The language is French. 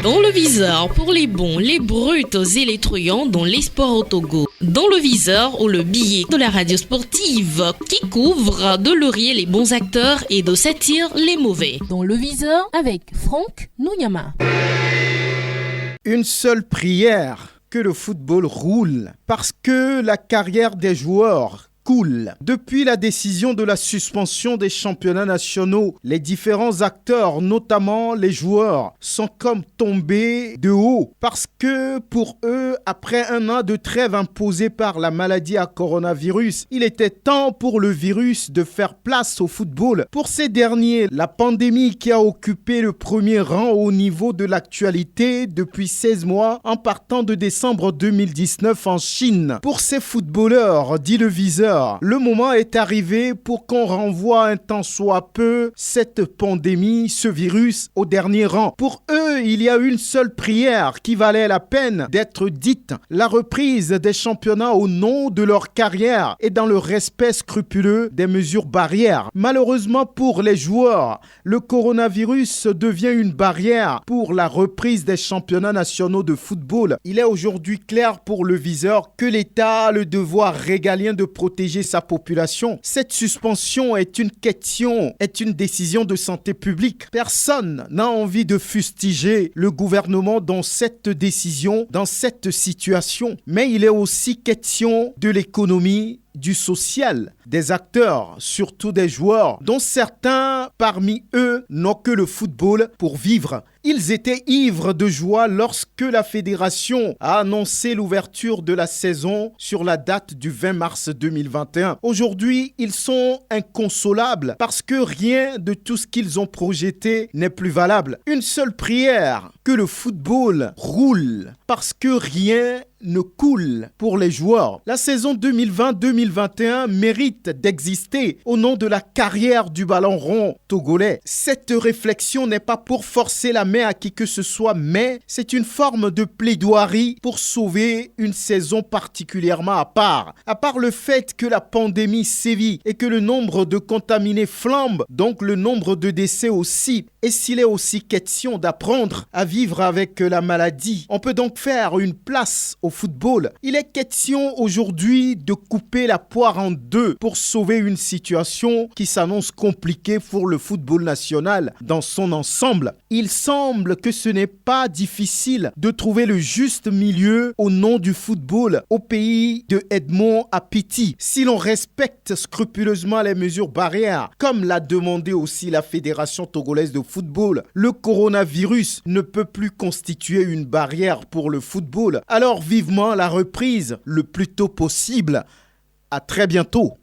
Dans le viseur, pour les bons, les bruts et les truands dans les sports au Togo. Dans le viseur, ou le billet de la radio sportive qui couvre de laurier les bons acteurs et de satire les mauvais. Dans le viseur, avec Franck Nouyama. Une seule prière, que le football roule, parce que la carrière des joueurs cool. Depuis la décision de la suspension des championnats nationaux, les différents acteurs, notamment les joueurs, sont comme tombés de haut parce que pour eux, après un an de trêve imposée par la maladie à coronavirus, il était temps pour le virus de faire place au football. Pour ces derniers, la pandémie qui a occupé le premier rang au niveau de l'actualité depuis 16 mois en partant de décembre 2019 en Chine. Pour ces footballeurs, dit le viseur, le moment est arrivé pour qu'on renvoie un tant soit peu cette pandémie, ce virus, au dernier rang. Pour eux, il y a une seule prière qui valait la peine d'être dite, la reprise des championnats au nom de leur carrière et dans le respect scrupuleux des mesures barrières. Malheureusement pour les joueurs, le coronavirus devient une barrière pour la reprise des championnats nationaux de football. Il est aujourd'hui clair pour le viseur que l'État a le devoir régalien de protéger sa population. Cette suspension est une question, est une décision de santé publique. Personne n'a envie de fustiger le gouvernement dans cette décision, dans cette situation. Mais il est aussi question de l'économie, du social, des acteurs, surtout des joueurs, dont certains parmi eux n'ont que le football pour vivre. Ils étaient ivres de joie lorsque la fédération a annoncé l'ouverture de la saison sur la date du 20 mars 2021. Aujourd'hui, ils sont inconsolables parce que rien de tout ce qu'ils ont projeté n'est plus valable. Une seule prière, que le football roule parce que rien ne coule pour les joueurs. La saison 2020-2021 mérite d'exister au nom de la carrière du ballon rond togolais. Cette réflexion n'est pas pour forcer la main à qui que ce soit, mais c'est une forme de plaidoirie pour sauver une saison particulièrement à part. À part le fait que la pandémie sévit et que le nombre de contaminés flambe, donc le nombre de décès aussi. Et s'il est aussi question d'apprendre à vivre avec la maladie, on peut donc faire une place au football. Il est question aujourd'hui de couper la poire en deux pour sauver une situation qui s'annonce compliquée pour le football national dans son ensemble. Il semble que ce n'est pas difficile de trouver le juste milieu au nom du football au pays de Edmond Apiti. Si l'on respecte scrupuleusement les mesures barrières, comme l'a demandé aussi la Fédération togolaise de football, le coronavirus ne peut plus constituer une barrière pour le football. Alors vivement la reprise le plus tôt possible. À très bientôt.